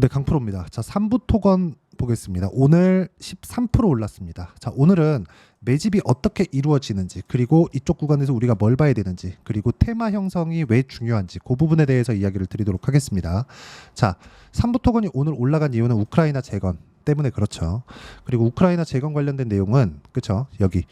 네, 강프로입니다. 자, 3부 토건 보겠습니다. 오늘 13% 올랐습니다. 자, 오늘은 매집이 어떻게 이루어지는지, 그리고 이쪽 구간에서 우리가 뭘 봐야 되는지, 그리고 테마 형성이 왜 중요한지 그 부분에 대해서 이야기를 드리도록 하겠습니다. 자, 3부 토건이 오늘 올라간 이유는 우크라이나 재건 때문에 그렇죠. 그리고 우크라이나 재건 관련된 내용은 그렇죠. 여기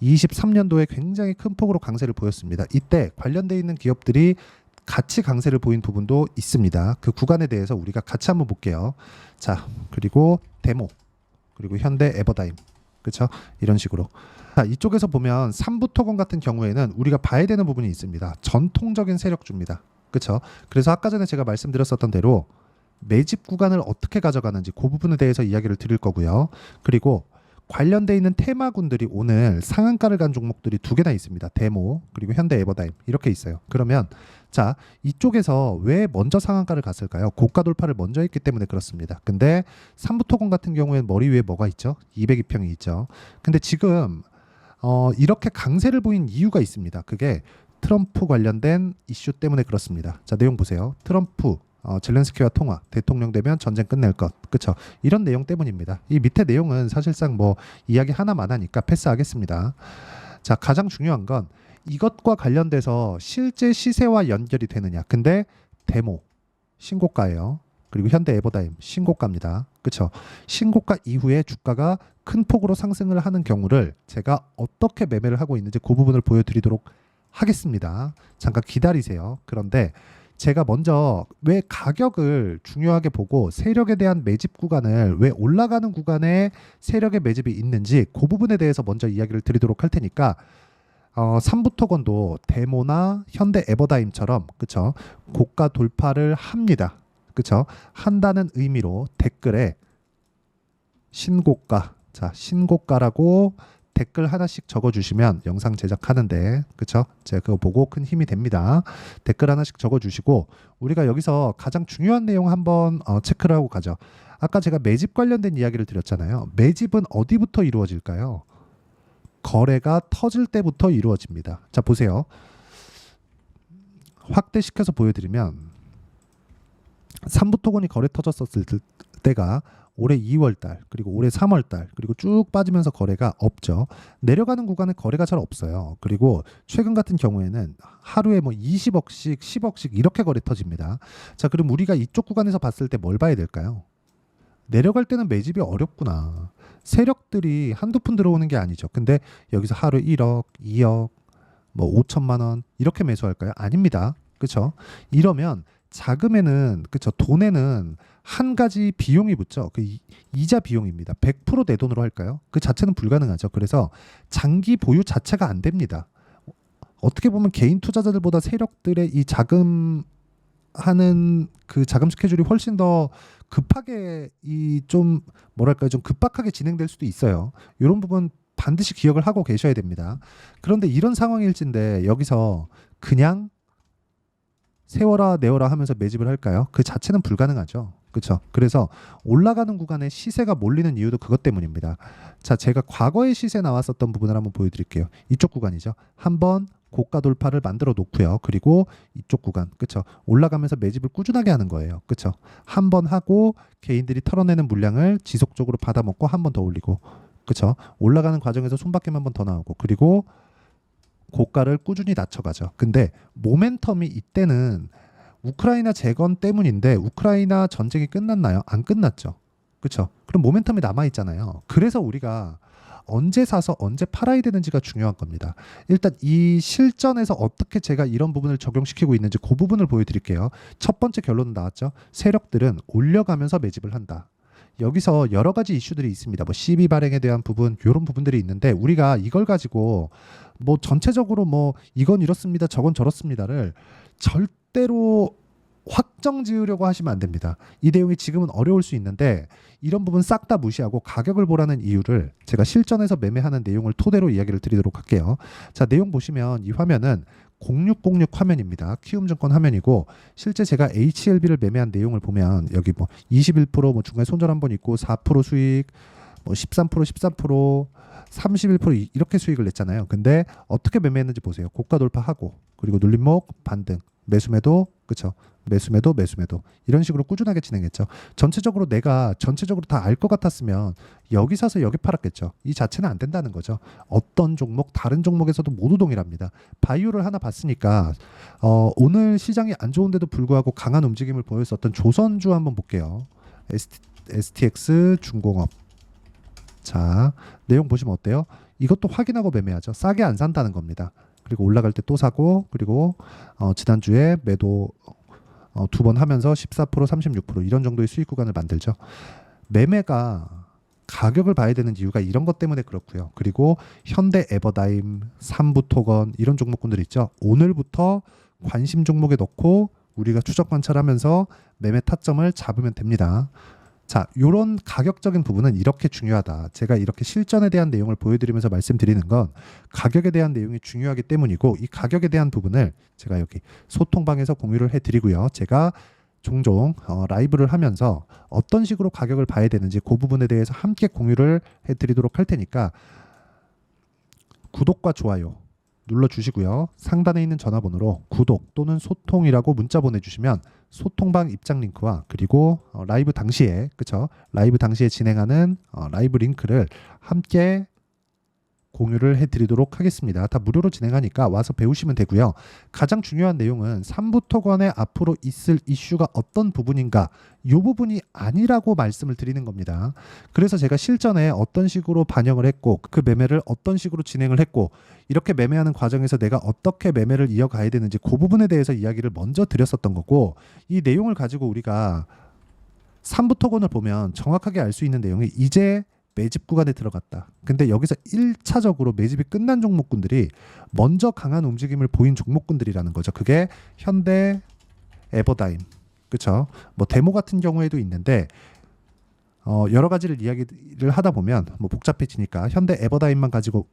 23년도에 굉장히 큰 폭으로 강세를 보였습니다. 이때 관련돼 있는 기업들이 같이 강세를 보인 부분도 있습니다. 그 구간에 대해서 우리가 같이 한번 볼게요. 자, 그리고 데모, 그리고 현대 에버다임, 그렇죠? 이런 식으로. 자, 이쪽에서 보면 3부 토건 같은 경우에는 우리가 봐야 되는 부분이 있습니다. 전통적인 세력주입니다. 그렇죠? 그래서 아까 전에 제가 말씀드렸었던 대로 매집 구간을 어떻게 가져가는지 그 부분에 대해서 이야기를 드릴 거고요. 그리고 관련돼 있는 테마군들이 오늘 상한가를 간 종목들이 두 개나 있습니다. 데모 그리고 현대 에버다임 이렇게 있어요. 그러면 자, 이쪽에서 왜 먼저 상한가를 갔을까요? 고가 돌파를 먼저 했기 때문에 그렇습니다. 근데 3부 토건 같은 경우에는 머리 위에 뭐가 있죠? 202평이 있죠. 근데 지금 이렇게 강세를 보인 이유가 있습니다. 그게 트럼프 관련된 이슈 때문에 그렇습니다. 자, 내용 보세요. 트럼프 젤렌스키와 통화, 대통령 되면 전쟁 끝낼 것, 그쵸? 이런 내용 때문입니다. 이 밑에 내용은 사실상 뭐 이야기 하나만 하니까 패스하겠습니다. 자, 가장 중요한 건 이것과 관련돼서 실제 시세와 연결이 되느냐. 근데 데모 신고가예요. 그리고 현대 에버다임 신고가입니다. 그쵸? 신고가 이후에 주가가 큰 폭으로 상승을 하는 경우를 제가 어떻게 매매를 하고 있는지 그 부분을 보여드리도록 하겠습니다. 잠깐 기다리세요. 그런데 제가 먼저 왜 가격을 중요하게 보고 세력에 대한 매집 구간을 왜 올라가는 구간에 세력의 매집이 있는지 그 부분에 대해서 먼저 이야기를 드리도록 할 테니까 3부 토건도 데모나 현대 에버다임처럼 그쵸? 고가 돌파를 합니다. 그쵸? 한다는 의미로 댓글에 신고가, 자, 신고가라고 댓글 하나씩 적어주시면 영상 제작하는데 그쵸? 제가 그거 보고 큰 힘이 됩니다. 댓글 하나씩 적어주시고 우리가 여기서 가장 중요한 내용 한번 체크를 하고 가죠. 아까 제가 매집 관련된 이야기를 드렸잖아요. 매집은 어디부터 이루어질까요? 거래가 터질 때부터 이루어집니다. 자, 보세요. 확대시켜서 보여드리면 3부 토건이 거래 터졌었을 때가 올해 2월달 그리고 올해 3월달 그리고 쭉 빠지면서 거래가 없죠. 내려가는 구간에 거래가 잘 없어요. 그리고 최근 같은 경우에는 하루에 뭐 20억씩 10억씩 이렇게 거래 터집니다. 자, 그럼 우리가 이쪽 구간에서 봤을 때 뭘 봐야 될까요? 내려갈 때는 매집이 어렵구나. 세력들이 한두 푼 들어오는 게 아니죠. 근데 여기서 하루 1억, 2억, 뭐 5천만 원 이렇게 매수할까요? 아닙니다. 그렇죠? 이러면 자금에는 그쵸 돈에는 한 가지 비용이 붙죠. 그 이자 비용입니다. 100% 내 돈으로 할까요? 그 자체는 불가능하죠. 그래서 장기 보유 자체가 안 됩니다. 어떻게 보면 개인 투자자들보다 세력들의 이 자금 하는 그 자금 스케줄이 훨씬 더 급하게 이 좀 뭐랄까요? 좀 급박하게 진행될 수도 있어요. 이런 부분 반드시 기억을 하고 계셔야 됩니다. 그런데 이런 상황일진데 여기서 그냥 세워라 내워라 하면서 매집을 할까요? 그 자체는 불가능하죠. 그렇죠? 그래서 올라가는 구간에 시세가 몰리는 이유도 그것 때문입니다. 자, 제가 과거의 시세 나왔었던 부분을 한번 보여드릴게요. 이쪽 구간이죠. 한번 고가 돌파를 만들어 놓고요. 그리고 이쪽 구간, 그렇죠? 올라가면서 매집을 꾸준하게 하는 거예요. 그렇죠? 한 번 하고 개인들이 털어내는 물량을 지속적으로 받아먹고 한 번 더 올리고, 그렇죠? 올라가는 과정에서 손바뀜 한 번 더 나오고, 그리고 고가를 꾸준히 낮춰가죠. 근데 모멘텀이 이때는 우크라이나 재건 때문인데 우크라이나 전쟁이 끝났나요? 안 끝났죠. 그렇죠? 그럼 모멘텀이 남아있잖아요. 그래서 우리가 언제 사서 언제 팔아야 되는지가 중요한 겁니다. 일단 이 실전에서 어떻게 제가 이런 부분을 적용시키고 있는지 그 부분을 보여드릴게요. 첫 번째 결론은 나왔죠. 세력들은 올려가면서 매집을 한다. 여기서 여러 가지 이슈들이 있습니다. 뭐 CB 발행에 대한 부분, 이런 부분들이 있는데 우리가 이걸 가지고 뭐 전체적으로 뭐 이건 이렇습니다, 저건 저렇습니다를 절대로 확정 지으려고 하시면 안 됩니다. 이 내용이 지금은 어려울 수 있는데 이런 부분 싹 다 무시하고 가격을 보라는 이유를 제가 실전에서 매매하는 내용을 토대로 이야기를 드리도록 할게요. 자, 내용 보시면 이 화면은 0606 화면입니다. 키움증권 화면이고 실제 제가 HLB를 매매한 내용을 보면 여기 뭐 21%뭐 중간에 손절 한번 있고 4% 수익 뭐 13% 31% 이렇게 수익을 냈잖아요. 근데 어떻게 매매했는지 보세요. 고가 돌파하고 그리고 눌림목 반등 매수매도 그쵸? 매수매도 매수매도 이런 식으로 꾸준하게 진행했죠. 전체적으로 내가 전체적으로 다 알 것 같았으면 여기 사서 여기 팔았겠죠. 이 자체는 안 된다는 거죠. 어떤 종목 다른 종목에서도 모두 동일합니다. 바이오를 하나 봤으니까 오늘 시장이 안 좋은데도 불구하고 강한 움직임을 보였었던 조선주 한번 볼게요. STX 중공업. 자, 내용 보시면 어때요? 이것도 확인하고 매매하죠. 싸게 안 산다는 겁니다. 그리고 올라갈 때 또 사고, 그리고 지난주에 매도 두 번 하면서 14%, 36% 이런 정도의 수익 구간을 만들죠. 매매가 가격을 봐야 되는 이유가 이런 것 때문에 그렇고요. 그리고 현대 에버다임, 삼부토건 이런 종목군들 있죠. 오늘부터 관심 종목에 넣고 우리가 추적 관찰하면서 매매 타점을 잡으면 됩니다. 자, 요런 가격적인 부분은 이렇게 중요하다. 제가 이렇게 실전에 대한 내용을 보여드리면서 말씀드리는 건 가격에 대한 내용이 중요하기 때문이고, 이 가격에 대한 부분을 제가 여기 소통방에서 공유를 해드리고요. 제가 종종 라이브를 하면서 어떤 식으로 가격을 봐야 되는지 그 부분에 대해서 함께 공유를 해드리도록 할 테니까 구독과 좋아요 눌러주시고요. 상단에 있는 전화번호로 구독 또는 소통이라고 문자 보내주시면 소통방 입장 링크와 그리고 라이브 당시에 그쵸? 라이브 당시에 진행하는 라이브 링크를 함께 공유를 해드리도록 하겠습니다. 다 무료로 진행하니까 와서 배우시면 되고요. 가장 중요한 내용은 삼부토건에 앞으로 있을 이슈가 어떤 부분인가, 이 부분이 아니라고 말씀을 드리는 겁니다. 그래서 제가 실전에 어떤 식으로 반영을 했고 그 매매를 어떤 식으로 진행을 했고 이렇게 매매하는 과정에서 내가 어떻게 매매를 이어가야 되는지 그 부분에 대해서 이야기를 먼저 드렸었던 거고, 이 내용을 가지고 우리가 삼부토건을 보면 정확하게 알 수 있는 내용이 이제 매집 구간에 들어갔다. 근데 여기서 1차적으로 매집이 끝난 종목군들이 먼저 강한 움직임을 보인 종목군들이라는 거죠. 그게 현대 에버다임. 그렇죠? 뭐 데모 같은 경우에도 있는데 여러 가지를 이야기를 하다 보면 뭐 복잡해지니까 현대 에버다임만 가지고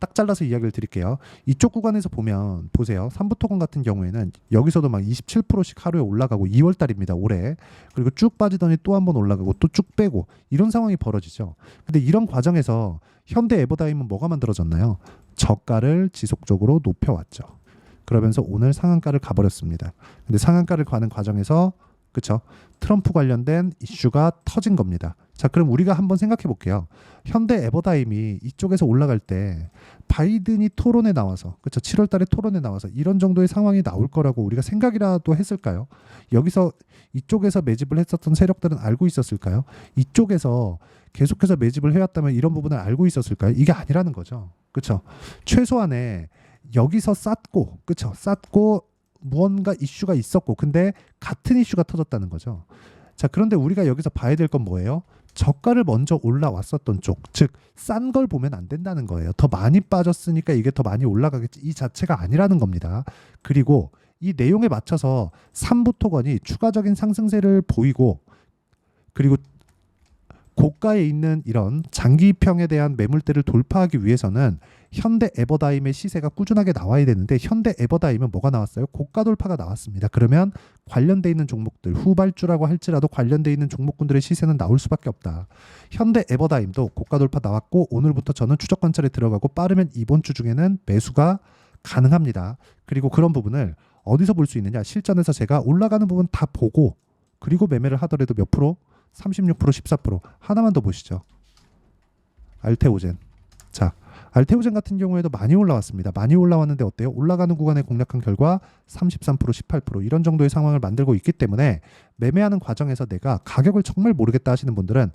딱 잘라서 이야기를 드릴게요. 이쪽 구간에서 보면 보세요. 삼부토건 같은 경우에는 여기서도 막 27%씩 하루에 올라가고 2월 달입니다. 올해. 그리고 쭉 빠지더니 또 한 번 올라가고 또 쭉 빼고 이런 상황이 벌어지죠. 근데 이런 과정에서 현대 에버다임은 뭐가 만들어졌나요? 저가를 지속적으로 높여왔죠. 그러면서 오늘 상한가를 가버렸습니다. 근데 상한가를 가는 과정에서 그쵸? 트럼프 관련된 이슈가 터진 겁니다. 자, 그럼 우리가 한번 생각해 볼게요. 현대 에버다임이 이쪽에서 올라갈 때 바이든이 토론에 나와서 그쵸? 7월 달에 토론에 나와서 이런 정도의 상황이 나올 거라고 우리가 생각이라도 했을까요? 여기서 이쪽에서 매집을 했었던 세력들은 알고 있었을까요? 이쪽에서 계속해서 매집을 해왔다면 이런 부분을 알고 있었을까요? 이게 아니라는 거죠. 그쵸? 최소한의 여기서 쌌고 그쵸? 쌌고 무언가 이슈가 있었고 근데 같은 이슈가 터졌다는 거죠. 자, 그런데 우리가 여기서 봐야 될 건 뭐예요? 저가를 먼저 올라왔었던 쪽, 즉 싼 걸 보면 안 된다는 거예요. 더 많이 빠졌으니까 이게 더 많이 올라가겠지, 이 자체가 아니라는 겁니다. 그리고 이 내용에 맞춰서 삼부토건이 추가적인 상승세를 보이고 그리고 고가에 있는 이런 장기평에 대한 매물대를 돌파하기 위해서는 현대 에버다임의 시세가 꾸준하게 나와야 되는데 현대 에버다임은 뭐가 나왔어요? 고가 돌파가 나왔습니다. 그러면 관련돼 있는 종목들, 후발주라고 할지라도 관련돼 있는 종목군들의 시세는 나올 수밖에 없다. 현대 에버다임도 고가 돌파 나왔고 오늘부터 저는 추적 관찰에 들어가고 빠르면 이번 주 중에는 매수가 가능합니다. 그리고 그런 부분을 어디서 볼 수 있느냐? 실전에서 제가 올라가는 부분 다 보고 그리고 매매를 하더라도 몇 프로? 36%, 14%. 하나만 더 보시죠. 알테오젠. 자, 알테오젠 같은 경우에도 많이 올라왔습니다. 많이 올라왔는데 어때요? 올라가는 구간에 공략한 결과 33%, 18% 이런 정도의 상황을 만들고 있기 때문에 매매하는 과정에서 내가 가격을 정말 모르겠다 하시는 분들은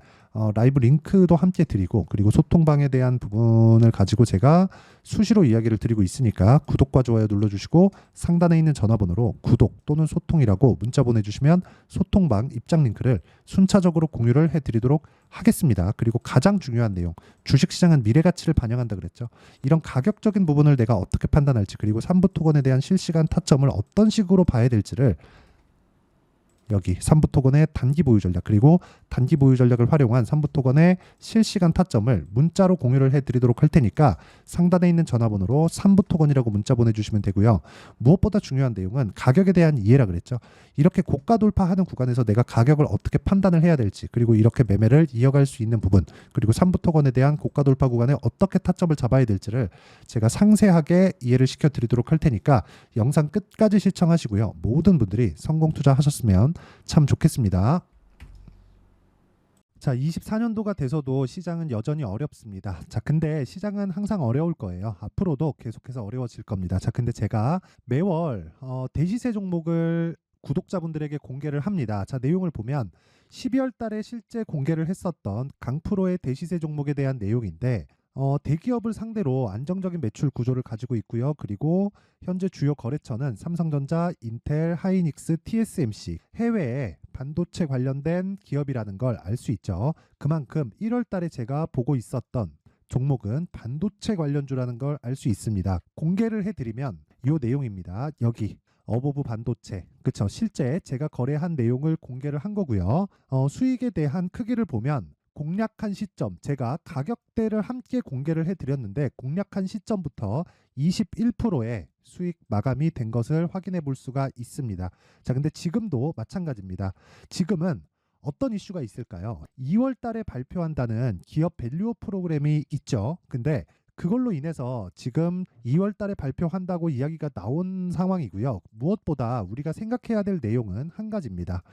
라이브 링크도 함께 드리고 그리고 소통방에 대한 부분을 가지고 제가 수시로 이야기를 드리고 있으니까 구독과 좋아요 눌러주시고 상단에 있는 전화번호로 구독 또는 소통이라고 문자 보내주시면 소통방 입장 링크를 순차적으로 공유를 해드리도록 하겠습니다. 그리고 가장 중요한 내용, 주식시장은 미래가치를 반영한다 그랬죠. 이런 가격적인 부분을 내가 어떻게 판단할지 그리고 삼부토건에 대한 실시간 타점을 어떤 식으로 봐야 될지를 여기 3부 토건의 단기 보유 전략 그리고 단기 보유 전략을 활용한 3부 토건의 실시간 타점을 문자로 공유를 해드리도록 할 테니까 상단에 있는 전화번호로 3부 토건이라고 문자 보내주시면 되고요. 무엇보다 중요한 내용은 가격에 대한 이해라 그랬죠. 이렇게 고가 돌파하는 구간에서 내가 가격을 어떻게 판단을 해야 될지 그리고 이렇게 매매를 이어갈 수 있는 부분 그리고 3부 토건에 대한 고가 돌파 구간에 어떻게 타점을 잡아야 될지를 제가 상세하게 이해를 시켜드리도록 할 테니까 영상 끝까지 시청하시고요. 모든 분들이 성공 투자하셨으면 참 좋겠습니다. 자, 24년도가 돼서도 시장은 여전히 어렵습니다. 자, 근데 시장은 항상 어려울 거예요. 앞으로도 계속해서 어려워질 겁니다. 자, 근데 제가 매월 대시세 종목을 구독자분들에게 공개를 합니다. 자, 내용을 보면 12월 달에 실제 공개를 했었던 강프로의 대시세 종목에 대한 내용인데 대기업을 상대로 안정적인 매출 구조를 가지고 있고요. 그리고 현재 주요 거래처는 삼성전자, 인텔, 하이닉스, TSMC, 해외에 반도체 관련된 기업이라는 걸 알 수 있죠. 그만큼 1월 달에 제가 보고 있었던 종목은 반도체 관련주라는 걸 알 수 있습니다. 공개를 해드리면 이 내용입니다. 여기 어보브 반도체, 그쵸? 실제 제가 거래한 내용을 공개를 한 거고요. 수익에 대한 크기를 보면 공략한 시점, 제가 가격대를 함께 공개를 해드렸는데 공략한 시점부터 21%의 수익 마감이 된 것을 확인해 볼 수가 있습니다. 자, 근데 지금도 마찬가지입니다. 지금은 어떤 이슈가 있을까요? 2월 달에 발표한다는 기업 밸류업 프로그램이 있죠. 근데 그걸로 인해서 지금 2월 달에 발표한다고 이야기가 나온 상황이고요. 무엇보다 우리가 생각해야 될 내용은 한 가지입니다.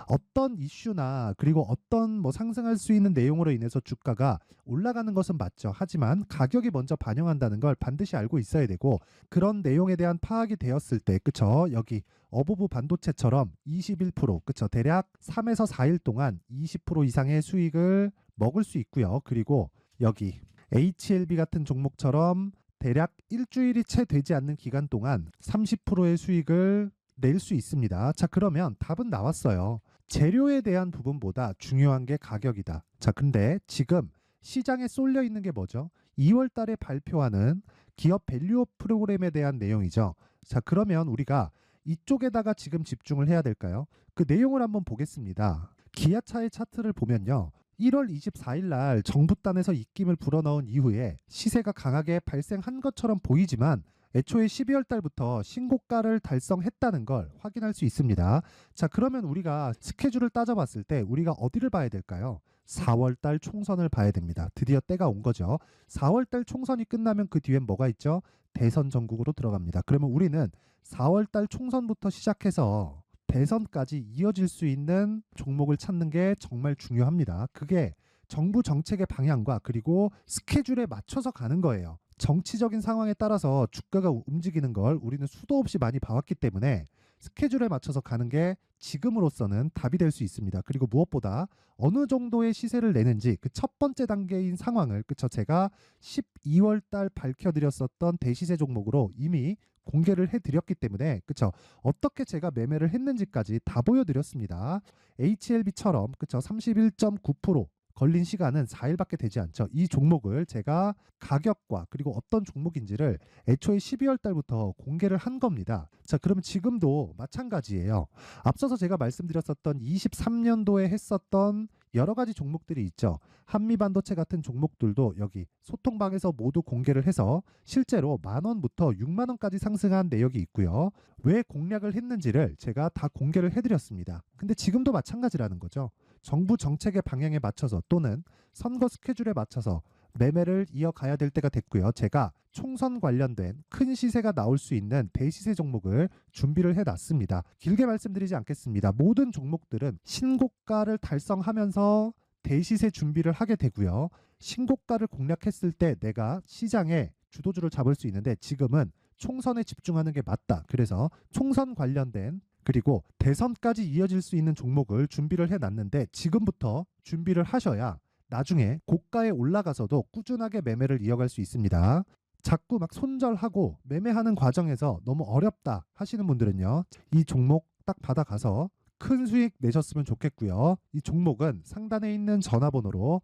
어떤 이슈나 그리고 어떤 상승할 수 있는 내용으로 인해서 주가가 올라가는 것은 맞죠. 하지만 가격이 먼저 반영한다는 걸 반드시 알고 있어야 되고 그런 내용에 대한 파악이 되었을 때 그쵸? 여기 어보브 반도체처럼 21% 그쵸? 대략 3에서 4일 동안 20% 이상의 수익을 먹을 수 있고요. 그리고 여기 HLB 같은 종목처럼 대략 일주일이 채 되지 않는 기간 동안 30%의 수익을 낼 수 있습니다. 자, 그러면 답은 나왔어요. 재료에 대한 부분보다 중요한 게 가격이다. 자, 근데 지금 시장에 쏠려 있는 게 뭐죠? 2월 달에 발표하는 기업 밸류업 프로그램에 대한 내용이죠. 자, 그러면 우리가 이쪽에다가 지금 집중을 해야 될까요? 그 내용을 한번 보겠습니다. 기아차의 차트를 보면요. 1월 24일 날 정부단에서 입김을 불어넣은 이후에 시세가 강하게 발생한 것처럼 보이지만 애초에 12월 달부터 신고가를 달성했다는 걸 확인할 수 있습니다. 자, 그러면 우리가 스케줄을 따져봤을 때 우리가 어디를 봐야 될까요? 4월 달 총선을 봐야 됩니다. 드디어 때가 온 거죠. 4월 달 총선이 끝나면 그 뒤엔 뭐가 있죠? 대선 전국으로 들어갑니다. 그러면 우리는 4월 달 총선부터 시작해서 대선까지 이어질 수 있는 종목을 찾는 게 정말 중요합니다. 그게 정부 정책의 방향과 그리고 스케줄에 맞춰서 가는 거예요. 정치적인 상황에 따라서 주가가 움직이는 걸 우리는 수도 없이 많이 봐왔기 때문에 스케줄에 맞춰서 가는 게 지금으로서는 답이 될 수 있습니다. 그리고 무엇보다 어느 정도의 시세를 내는지 그 첫 번째 단계인 상황을 그쵸 제가 12월 달 밝혀드렸었던 대시세 종목으로 이미 공개를 해드렸기 때문에 그쵸 어떻게 제가 매매를 했는지까지 다 보여드렸습니다. HLB처럼 그쵸 31.9% 걸린 시간은 4일밖에 되지 않죠. 이 종목을 제가 가격과 그리고 어떤 종목인지를 애초에 12월 달부터 공개를 한 겁니다. 자, 그러면 지금도 마찬가지예요. 앞서서 제가 말씀드렸었던 23년도에 했었던 여러 가지 종목들이 있죠. 한미반도체 같은 종목들도 여기 소통방에서 모두 공개를 해서 실제로 10,000원부터 60,000원까지 상승한 내역이 있고요. 왜 공략을 했는지를 제가 다 공개를 해드렸습니다. 근데 지금도 마찬가지라는 거죠. 정부 정책의 방향에 맞춰서 또는 선거 스케줄에 맞춰서 매매를 이어가야 될 때가 됐고요. 제가 총선 관련된 큰 시세가 나올 수 있는 대시세 종목을 준비를 해놨습니다. 길게 말씀드리지 않겠습니다. 모든 종목들은 신고가를 달성하면서 대시세 준비를 하게 되고요. 신고가를 공략했을 때 내가 시장에 주도주를 잡을 수 있는데 지금은 총선에 집중하는 게 맞다. 그래서 총선 관련된 그리고 대선까지 이어질 수 있는 종목을 준비를 해놨는데 지금부터 준비를 하셔야 나중에 고가에 올라가서도 꾸준하게 매매를 이어갈 수 있습니다. 자꾸 막 손절하고 매매하는 과정에서 너무 어렵다 하시는 분들은요. 이 종목 딱 받아가서 큰 수익 내셨으면 좋겠고요. 이 종목은 상단에 있는 전화번호로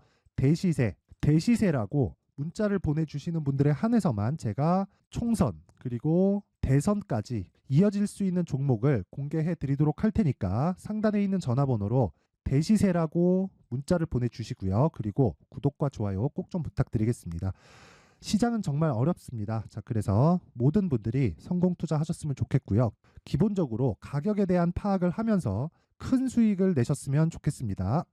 대시세라고 문자를 보내주시는 분들에 한해서만 제가 총선 그리고 대선까지 이어질 수 있는 종목을 공개해 드리도록 할 테니까 상단에 있는 전화번호로 대시세라고 문자를 보내주시고요. 그리고 구독과 좋아요 꼭 좀 부탁드리겠습니다. 시장은 정말 어렵습니다. 자, 그래서 모든 분들이 성공 투자하셨으면 좋겠고요. 기본적으로 가격에 대한 파악을 하면서 큰 수익을 내셨으면 좋겠습니다.